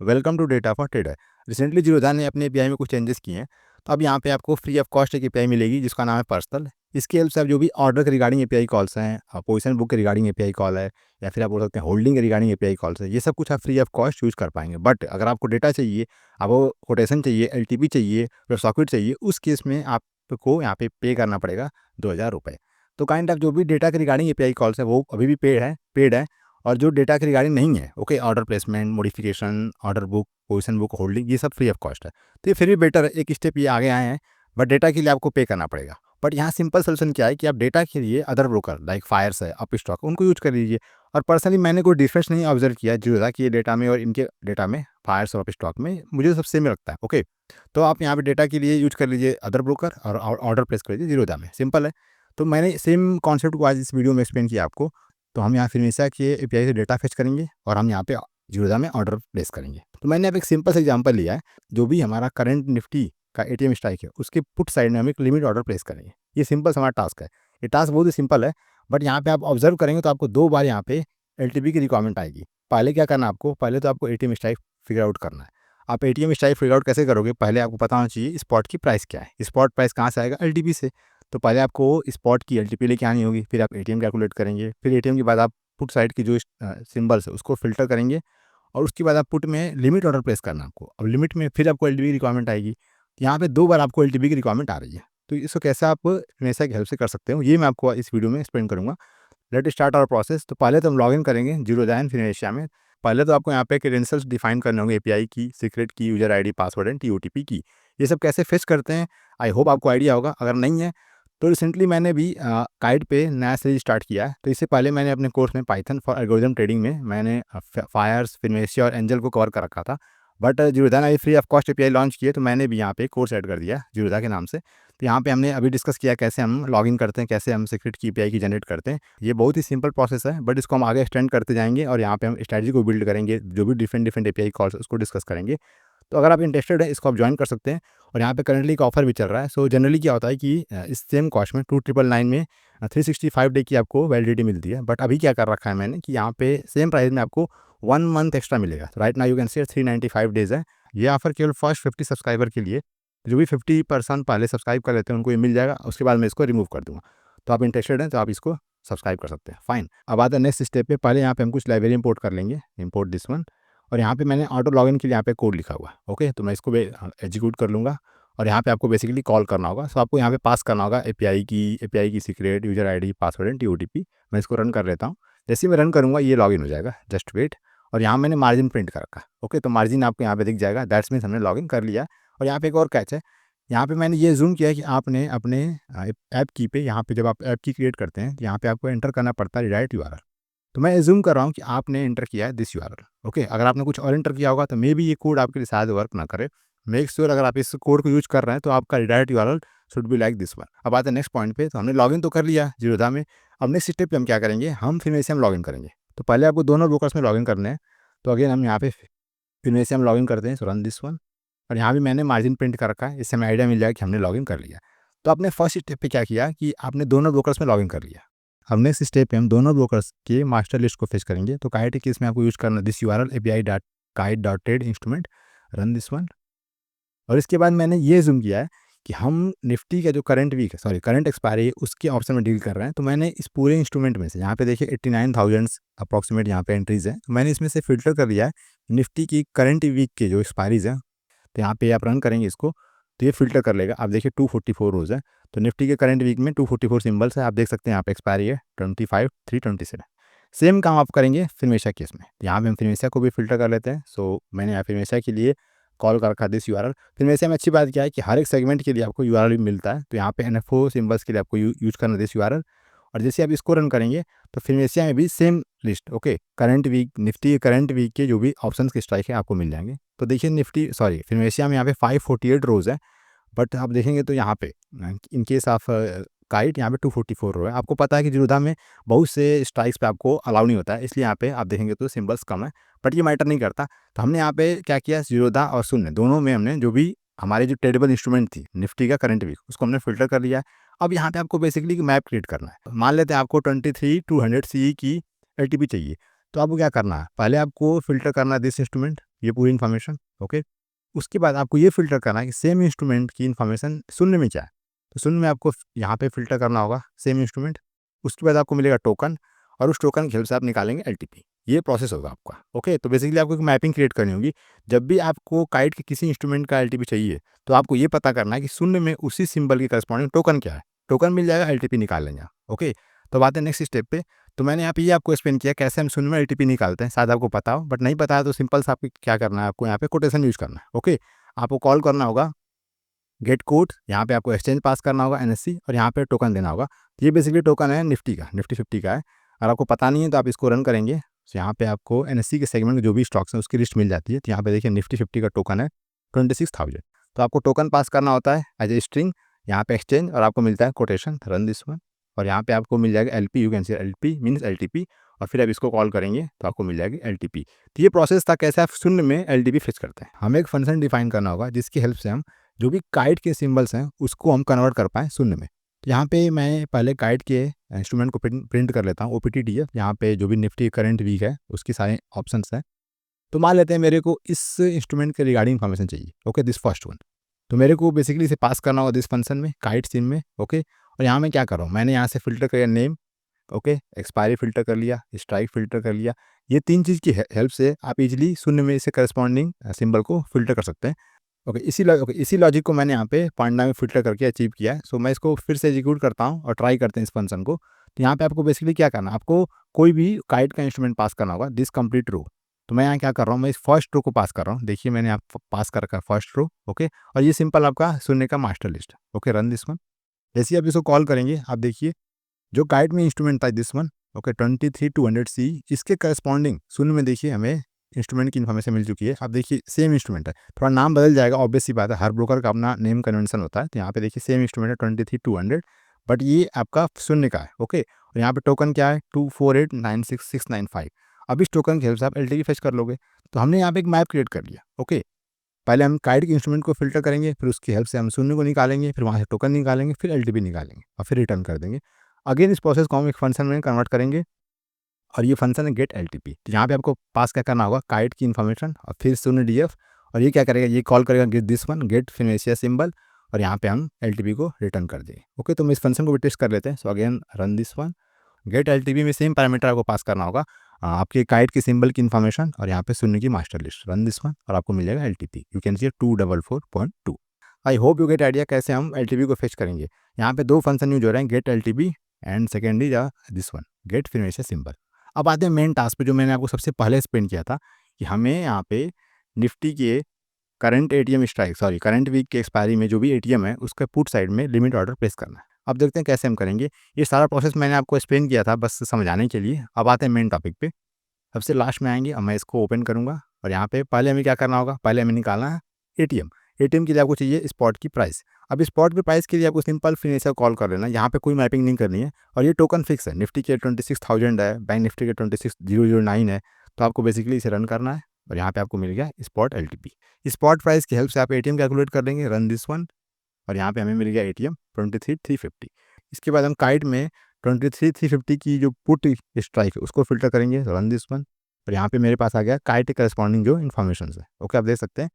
Welcome to data for trader. Recently Zerodha ने अपने API में कुछ चेंजेस किए हैं, तो अब यहाँ पे आपको फ्री ऑफ कॉस्ट एक एपीआई मिलेगी जिसका नाम है पर्सनल। इसकी हेल्प से आप जो भी ऑर्डर के रिगार्डिंग एपीआई कॉल्स हैं, पोजीशन बुक के रिगार्डिंग एपीआई कॉल है, या फिर आप बोल सकते हैं होल्डिंग के रिगार्डिंग एपीआई कॉल्स है, ये सब कुछ आप फ्री ऑफ कॉस्ट यूज़ कर पाएंगे। बट अगर आपको डेटा चाहिए, आपको कोटेशन चाहिए, एलटीपी चाहिए, फिर सॉकेट चाहिए, उस केस में आपको यहाँ पे पे करना पड़ेगा 2,000 रुपये। तो काइंड ऑफ जो भी डेटा के रिगार्डिंग एपीआई कॉल्स है वो अभी भी पेड है। और जो डेटा के रिगार्डिंग नहीं है, okay, order placement, modification, order book, position book, holding, ये सब फ्री ऑफ कॉस्ट है। तो ये फिर भी बेटर है, एक स्टेप ये आगे आए हैं। बट डेटा के लिए आपको पे करना पड़ेगा। बट यहाँ सिंपल सोल्यूशन क्या है कि आप डेटा के लिए अदर ब्रोकर लाइक फायर्स है, अप स्टॉक, उनको यूज कर लीजिए। और पर्सनली मैंने कोई डिफरेंस नहीं ऑब्जर्व किया जीरोधा कि ये डेटा में और इनके डेटा में, फायर्स और अप स्टॉक में, मुझे सब सेम लगता है। ओके, तो आप यहाँ पे डेटा के लिए यूज कर लीजिए अदर ब्रोकर और ऑर्डर प्लेस कर लीजिए जीरोधा में, सिंपल है। तो मैंने सेम कॉन्सेप्ट को आज इस वीडियो में एक्सप्लेन किया आपको। तो हम यहाँ फिनिशा के एपीआई से डेटा फेच करेंगे और हम यहाँ पे जीरोधा में ऑर्डर प्लेस करेंगे। तो मैंने अब एक सिंपल सा एग्जांपल लिया है। जो भी हमारा करंट निफ्टी का एटीएम स्ट्राइक है, उसके पुट साइड में हम एक लिमिट ऑर्डर प्लेस करेंगे। ये सिंपल सा हमारा टास्क है। ये टास्क बहुत ही सिंपल है, बट यहाँ पे आप ऑब्जर्व करेंगे तो आपको 2 बार यहाँ पे एलटीपी की रिक्वायरमेंट आएगी। पहले क्या करना है आपको, पहले तो आपको एटीएम स्ट्राइक फिगर आउट करना है। आप एटीएम स्ट्राइक फिगर आउट कैसे करोगे, पहले आपको पता होना चाहिए स्पॉट की प्राइस क्या है। स्पॉट प्राइस कहाँ से आएगा, एलटीपी से। तो पहले आपको स्पॉट की एलटीपी लेके आनी होगी, फिर आप एटीएम कैलकुलेट करेंगे, फिर एटीएम के बाद आप पुट साइड की जो सिंबल्स है उसको फिल्टर करेंगे, और उसके बाद आप पुट में लिमिट ऑर्डर प्लेस करना आपको। अब लिमिट में फिर आपको एलटीपी की रिक्वायरमेंट आएगी। यहाँ पे 2 बार आपको एलटीपी की रिक्वायरमेंट आ रही है। तो इसको कैसे आप हमेशा की हेल्प से कर सकते हो, ये मैं आपको इस वीडियो में एक्सप्लेन करूँगा। Let start our process. तो पहले तो हम लॉगिन करेंगे जीरोधा एंड फिनिशिया में। पहले तो आपको यहाँ पे क्रेडेंशियल्स डिफाइन करने होंगे, एपीआई की, सीक्रेट की, user ID, password and TOTP की। ये सब कैसे फेच करते हैं, आई होप आपको आइडिया होगा। अगर नहीं है तो रिसेंटली मैंने भी काइट पे नया सीरीज स्टार्ट किया है। तो इससे पहले मैंने अपने कोर्स में पाइथन फॉर एल्गोरिथम ट्रेडिंग में मैंने फायर्स, फिनिशिया और एंजल को कवर कर रखा था। बट जीरोधा ने free of cost API launch किए, तो मैंने भी यहाँ पे कोर्स ऐड कर दिया जीरोधा के नाम से। तो यहाँ पे हमने अभी डिस्कस किया कैसे हम लॉगिन करते हैं, कैसे हम सीक्रेट की एपीआई की जनरेट करते हैं। ये बहुत ही सिंपल प्रोसेस है, बट इसको हम आगे एक्सटेंड करते जाएंगे और यहाँ पे हम स्ट्रैटेजी को बिल्ड करेंगे, जो भी डिफरेंट एपीआई कॉल्स उसको डिस्कस करेंगे। तो अगर आप इंटरेस्टेड हैं, इसको आप ज्वाइन कर सकते हैं। और यहाँ पे करंटली एक ऑफर भी चल रहा है। सो जनरली क्या होता है कि इस सेम कॉस्ट में 2999 में 365 डे की आपको वैलिडिटी मिलती है। बट अभी क्या कर रखा है मैंने कि यहाँ पे सेम प्राइस में आपको 1 मंथ एक्स्ट्रा मिलेगा। Right now you can see 395 days है। ये ऑफर केवल फर्स्ट 50 सब्सक्राइबर के लिए। जो भी 50% पहले सब्सक्राइब कर लेते हैं उनको ये मिल जाएगा। उसके बाद मैं इसको रिमूव कर दूंगा। तो आप इंटरेस्टेड हैं तो आप इसको सब्सक्राइब कर सकते हैं। फाइन, अब आता है नेक्स्ट स्टेप पे। पहले यहाँ पे हम कुछ लाइब्रेरी इंपोर्ट कर लेंगे, इंपोर्ट दिस वन। और यहाँ पे मैंने ऑटो लॉगिन के लिए यहाँ पे कोड लिखा हुआ है। ओके, तो मैं इसको एग्जीक्यूट कर लूँगा। और यहाँ पे आपको बेसिकली कॉल करना होगा। सो आपको यहाँ पे पास करना होगा एपीआई की secret, user ID, password and TOTP. मैं इसको रन कर लेता हूँ। जैसे ही मैं रन करूँगा ये लॉगिन हो जाएगा, जस्ट वेट। और यहाँ मैंने मार्जिन प्रिंट कर रखा है। ओके, तो मार्जिन आपको यहाँ पे दिख जाएगा, दैट्स मीन्स हमने लॉगिन कर लिया। और यहाँ पे एक और कैच है, यहाँ पे मैंने ये जूम किया है कि आपने अपने ऐप की पे, यहाँ पे जब आप ऐप की क्रिएट करते हैं तो यहाँ पे आपको एंटर करना पड़ता है रिडायरेक्ट यूआरएल। तो मैं एज्यूम कर रहा हूँ कि आपने एंटर किया है दिस यूआरएल। ओके, अगर आपने कुछ और एंटर किया होगा तो मे बी ये कोड आपके लिए शायद वर्क ना करे। मेक श्योर अगर आप इस कोड को यूज कर रहे हैं तो आपका redirect URL should be like this one. अब आते हैं नेक्स्ट पॉइंट पे। तो हमने लॉगिन तो कर लिया जीरोधा में। अब नेक्स्ट स्टेप पे हम क्या करेंगे, हम फिनवेसिया में लॉगिन करेंगे। तो पहले आपको दोनों ब्रोकर्स में लॉगिन करने हैं। तो अगेन हम यहाँ पे फिनवेसिया में लॉगिन करते हैं, सो रन दिस वन। और यहाँ भी मैंने मार्जिन प्रिंट कर रखा है, इससे हमें आइडिया मिल जाएगा कि हमने लॉगिन कर लिया। तो आपने फर्स्ट स्टेप पे क्या किया कि आपने दोनों ब्रोकर्स में लॉगिन कर लिया। अब नेक्स्ट स्टेप पे हम दोनों ब्रोकर्स के मास्टर लिस्ट को फेच करेंगे। तो काइट के इसमें आपको यूज करना this URL api.kite.trade instrument, run this one. और इसके बाद मैंने ये जूम किया है कि हम निफ्टी का जो करंट वीक है, सॉरी करंट एक्सपायरी है, उसके ऑप्शन में डील कर रहे हैं। तो मैंने इस पूरे इंस्ट्रूमेंट में से, यहाँ पे देखिए 89,000 अप्रॉक्सीमेट यहाँ पे एंट्रीज है। तो मैंने इसमें से फिल्टर कर लिया है निफ्टी की करंट वीक के जो एक्सपायरीज हैं। तो यहाँ पे आप रन करेंगे इसको तो ये फिल्टर कर लेगा। आप देखिए 244 रोज है। तो निफ्टी के करंट वीक में 244 सिंबल्स है। आप देख सकते हैं यहाँ पे एक्सपायरी है 25/3/27। सेम काम आप करेंगे फिनमेशा केस में। तो यहाँ पे हम फिनमेशा को भी फिल्टर कर लेते हैं। सो मैंने यहाँ फिनमेशा के लिए कॉल कर रखा दिस यूआरएल। फिनमेशा में अच्छी बात क्या है कि हर एक सेगमेंट के लिए आपको यूआरएल भी मिलता है। तो यहाँ पे एनएफओ सिंबल्स के लिए आपको यूज करना दिस यूआरएल। और जैसे आप इसको रन करेंगे तो फिनमेशा में भी same list, okay, current week, Nifty के करंट वीक के जो भी ऑप्शंस के स्ट्राइक है आपको मिल जाएंगे। तो देखिए निफ्टी, सॉरी फिनमेशा में यहाँ पे 548 रोज है। बट आप देखेंगे तो यहाँ पे इन केस ऑफ काइट यहाँ पे 244 रो है। आपको पता है कि जीरोधा में बहुत से स्ट्राइक्स पे आपको अलाउ नहीं होता है, इसलिए यहाँ पे आप देखेंगे तो सिंबल्स कम है। बट ये मैटर नहीं करता। तो हमने यहाँ पे क्या किया, जीरोधा और शून्य दोनों में हमने जो भी हमारी जो ट्रेडेबल इंस्ट्रूमेंट थी निफ्टी का करंट वीक, उसको हमने फिल्टर कर लिया है। अब यहाँ पे आपको बेसिकली मैप क्रिएट करना है। मान लेते हैं आपको 23,200 CE की एलटीपी चाहिए। तो आपको क्या करना है, पहले आपको फिल्टर करना है दिस इंस्ट्रूमेंट। ये पूरी इन्फॉर्मेशन। ओके, उसके बाद आपको ये फ़िल्टर करना है कि सेम इंस्ट्रूमेंट की इन्फॉर्मेशन शून्य में क्या है। तो शून्य में आपको यहाँ पे फ़िल्टर करना होगा सेम इंस्ट्रूमेंट। उसके बाद आपको मिलेगा टोकन और उस टोकन की हेल्प से आप निकालेंगे एलटीपी। ये प्रोसेस होगा आपका। ओके, तो बेसिकली आपको एक मैपिंग क्रिएट करनी होगी। जब भी आपको काइट के किसी इंस्ट्रूमेंट का एलटीपी चाहिए, तो आपको ये पता करना है कि शून्य में उसी सिंबल के करस्पॉन्डिंग टोकन क्या है। टोकन मिल जाएगा, एलटीपी निकाल लेंगे आप। ओके, तो अब आते हैं नेक्स्ट स्टेप पे। तो मैंने यहाँ पे ये आपको एक्सप्लेन किया कैसे हम शून्य में एलटीपी निकालते हैं। शायद आपको पता हो, बट नहीं पता है तो सिंपल सा आपको क्या करना है, आपको यहाँ पे कोटेशन यूज़ करना है। ओके, आपको कॉल करना होगा गेट कोड, यहाँ पे आपको एक्सचेंज पास करना होगा एनएससी, और यहाँ पे टोकन देना होगा। तो ये बेसिकली टोकन है निफ्टी का, निफ्टी 50 का है। अगर आपको पता नहीं है तो आप इसको रन करेंगे, तो यहाँ पे आपको एनएससी के सेगमेंट में जो भी स्टॉक्स हैं उसकी लिस्ट मिल जाती है। तो यहाँ पे देखिए निफ्टी 50 का टोकन है 26,000। तो आपको टोकन पास करना होता है एज ए स्ट्रिंग, यहाँ पे एक्सचेंज, और आपको मिलता है कोटेशन रन दिस वन, और यहाँ पे आपको मिल जाएगा LP, you can see LP means LTP, और फिर आप इसको कॉल करेंगे तो आपको मिल जाएगी एलटीपी। तो ये प्रोसेस था कैसे आप शून्य में एलटीपी फिक्स करते हैं। हमें एक फंक्शन डिफाइन करना होगा जिसकी हेल्प से हम जो भी काइट के सिंबल्स हैं उसको हम कन्वर्ट कर पाएँ शून्य में। तो यहाँ पे मैं पहले काइट के इंस्ट्रूमेंट को प्रिंट कर लेता हूँ, ओपीटीडीएफ। यहाँ पे जो भी निफ्टी करंट वीक है उसकी सारे ऑप्शंस हैं। तो मान लेते हैं मेरे को इस इंस्ट्रूमेंट के रिगार्डिंग इन्फॉर्मेशन चाहिए। Okay, this first one. तो मेरे को बेसिकली इसे पास करना होगा दिस फंक्शन में, काइट सिम में। ओके, और यहाँ मैं क्या कर रहा हूँ, मैंने यहाँ से फ़िल्टर किया नेम। ओके, एक्सपायरी फ़िल्टर कर लिया, स्ट्राइक फ़िल्टर कर लिया। ये 3 चीज़ की हेल्प से आप इजीली शून्य में इसे करस्पॉन्डिंग सिंबल को फ़िल्टर कर सकते हैं। ओके, इसी लॉजिक को मैंने यहाँ पे पांडा में फ़िल्टर करके अचीव किया है। सो मैं इसको फिर से एग्जीक्यूट करता हूँ और ट्राई करते हैं इस फंक्शन को। तो यहाँ पे आपको बेसिकली क्या करना है, आपको कोई भी काइट का इंस्ट्रूमेंट पास करना होगा, दिस कंप्लीट रो। तो मैं यहाँ क्या कर रहा हूँ, मैं इस फर्स्ट रो को पास कर रहा हूँ। देखिए मैंने आप पास कर रखा है फर्स्ट रो। ओके, और ये सिंपल आपका शून्य का master list. Okay, run this one. जैसे ही आप इसको कॉल करेंगे, आप देखिए जो गाइड में इंस्ट्रूमेंट था दिस वन। ओके, 23,200C, इसके करस्पॉन्डिंग शून्य में देखिए हमें इंस्ट्रूमेंट की इन्फॉर्मेशन मिल चुकी है। अब देखिए सेम इंस्ट्रूमेंट है, थोड़ा नाम बदल जाएगा, ऑब्वियस सी बात है, हर ब्रोकर का अपना नेम कन्वेंशन होता है। तो यहाँ पे देखिए सेम इंस्ट्रूमेंट है 23,200, बट ये आपका शून्य का है। ओके, और यहाँ पे टोकन क्या है 24896,695। अब इस टोकन की हेल्प से आप एलटीपी फेच कर लोगे। तो हमने यहाँ पे एक मैप क्रिएट कर लिया। ओके, पहले हम काइट के इंस्ट्रूमेंट को फिल्टर करेंगे, फिर उसकी हेल्प से हम शून्य को निकालेंगे, फिर वहाँ से टोकन निकालेंगे, फिर एलटीपी निकालेंगे और फिर रिटर्न कर देंगे। अगेन इस प्रोसेस को हम एक फंक्शन में कन्वर्ट करेंगे, और ये फंक्शन है गेट एलटीपी। तो यहाँ पे आपको पास क्या करना होगा, काइट की इन्फॉर्मेशन और फिर शून्य डीएफ, और ये क्या करेगा, ये कॉल करेगा get this one, get Finvasia symbol, और यहाँ पे हम एलटीपी को रिटर्न कर देंगे। ओके, तो हम इस फंक्शन को भी टेस्ट कर लेते हैं। So again run this one, get LTP में सेम पैरामीटर आपको पास करना होगा, आपके काइट के सिंबल की इन्फॉर्मेशन और यहाँ पे शून्य की master list. Run this one और आपको मिल जाएगा LTP, you can see 244.2। I hope you get idea कैसे हम एलटीपी को फेच करेंगे। यहाँ पे 2 फंक्शन यूज हो रहे हैं, get LTP and secondly this one, get Finvasia symbol. अब आते हैं मेन टास्क पे, जो मैंने आपको सबसे पहले एक्सप्लेन किया था कि हमें यहाँ पे निफ्टी के current ATM strike, sorry current week के एक्सपायरी में जो भी एटीएम है उसके पुट साइड में लिमिट ऑर्डर प्लेस करना है। अब देखते हैं कैसे हम करेंगे। ये सारा प्रोसेस मैंने आपको एक्सप्लेन किया था बस समझाने के लिए। अब आते हैं मेन टॉपिक पे, सबसे लास्ट में आएंगे। अब मैं इसको ओपन करूँगा और यहाँ पे पहले हमें क्या करना होगा, पहले हमें निकालना है एटीएम। एटीएम के लिए आपको चाहिए स्पॉट की प्राइस। अब स्पॉट की प्राइस के लिए आपको सिंपल फिनिशर कॉल कर लेना, यहाँ पे कोई मैपिंग नहीं करनी है। और ये टोकन फिक्स है, निफ्टी के 26,000 है, बैंक निफ्टी के 26,009 है। तो आपको बेसिकली इसे रन करना है और यहाँ पे आपको मिल गया स्पॉट एलटीपी। स्पॉट प्राइस की हेल्प से आप एटीएम कैलकुलेट कर देंगे, रन दिस वन, और यहाँ पे हमें मिल गया एटीएम 23,350। इसके बाद हम काइट में 23,350 की जो पुट स्ट्राइक है उसको फिल्टर करेंगे, रन दिस वन, और यहाँ पे मेरे पास आ गया काइट के करस्पॉन्डिंग जो इन्फॉर्मेशन है। ओके, आप देख सकते हैं,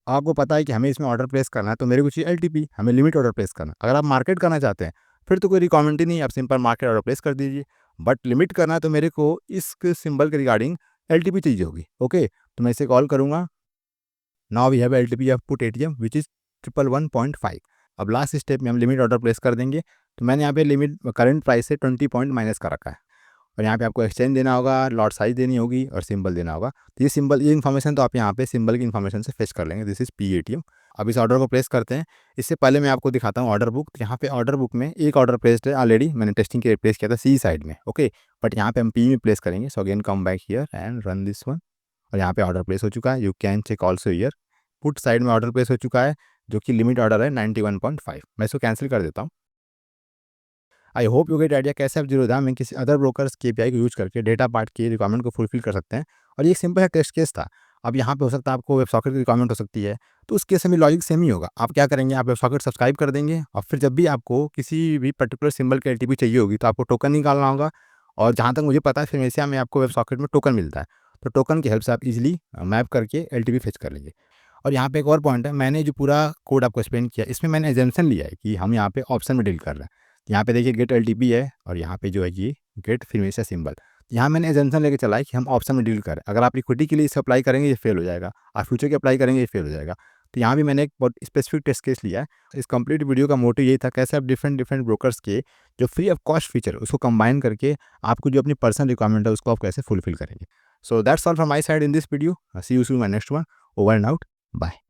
आपको पता है कि हमें इसमें ऑर्डर प्लेस करना है, तो मेरे को चाहिए एलटीपी, हमें लिमिट ऑर्डर प्लेस करना है। अगर आप मार्केट करना चाहते हैं फिर तो कोई रिक्वायरमेंट ही नहीं, आप सिंपल मार्केट ऑर्डर प्लेस कर दीजिए। बट लिमिट करना है तो मेरे को इस सिंबल के रिगार्डिंग एलटीपी चाहिए होगी। ओके, तो मैं इसे कॉल करूँगा, now we have LTP of put ATM which is 111.5। अब लास्ट स्टेप में हम लिमिट ऑर्डर प्लेस कर देंगे। तो मैंने यहाँ पे लिमिट करंट प्राइस से 20 पॉइंट माइनस कर रखा है, और यहाँ पे आपको एक्सचेंज देना होगा, लॉट साइज देनी होगी और सिंबल देना होगा। तो ये सिंबल, ये इन्फॉर्मेशन तो आप यहाँ पे सिंबल की इन्फॉर्मेशन से फेच कर लेंगे, दिस इज पीएटीएम। अब इस ऑर्डर को प्लेस करते हैं। इससे पहले मैं आपको दिखाता हूँ ऑर्डर बुक। यहाँ पे ऑर्डर बुक में एक ऑर्डर प्लेस्ड है ऑलरेडी, मैंने टेस्टिंग के लिए प्लेस किया था सी साइड में। ओके, बट यहाँ पे हम पी में प्लेस करेंगे। So again come back here and run this one, और यहाँ पे ऑर्डर प्लेस हो चुका है, you can check also here. Put side में ऑर्डर प्लेस हो चुका है जो कि लिमिट ऑर्डर है 91.5। मैं इसको कैंसिल कर देता हूँ। I hope you get idea कैसे आप जीरोधा में किसी अदर ब्रोकर्स केपीआई को यूज करके डेटा पार्ट की रिक्वायरमेंट को फुलफिल कर सकते हैं। और ये एक सिंपल है टेस्ट केस था। अब यहाँ पे हो सकता है आपको वेब सॉकेट की रिक्वायरमेंट हो सकती है, तो उस केस में लॉजिक सेम ही होगा। आप क्या करेंगे, आप वेब सॉकेट सब्सक्राइब कर देंगे, और फिर जब भी आपको किसी भी पर्टिकुलर सिंबल की एलटीपी चाहिए होगी तो आपको टोकन निकालना होगा। और जहाँ तक मुझे पता है फिनेशिया में आपको वेब सॉकेट में टोकन मिलता है, तो टोकन की हेल्प से आप इजीली मैप करके एलटीपी फेच कर लेंगे। और यहाँ पे एक और पॉइंट है, मैंने जो पूरा कोड आपको एक्सप्लेन किया इसमें मैंने एजम्पशन लिया है कि हम यहाँ पे ऑप्शन में डील कर रहे हैं। यहाँ पे देखिए गेट एलटीपी है और यहाँ पे जो है ये गेट फिनिशर सिंबल। यहाँ मैंने एजम्पशन लेके चला है कि हम ऑप्शन में डील कर रहे हैं। अगर आप इक्विटी के लिए इसे अप्लाई करेंगे ये फेल हो जाएगा, आप फ्यूचर के अप्लाई करेंगे ये फेल हो जाएगा। तो यहाँ भी मैंने एक बहुत स्पेसिफिक टेस्ट केस लिया है। इस कंप्लीट वीडियो का मोटिव यही था कैसे आप डिफरेंट डिफरेंट ब्रोकर्स के जो फ्री ऑफ कॉस्ट फीचर उसको कंबाइन करके आपको जो अपनी पर्सनल रिक्वायरमेंट है उसको आप कैसे फुलफिल करेंगे। So that's all from my side in this video. See you soon my next one. Over and out. Bye.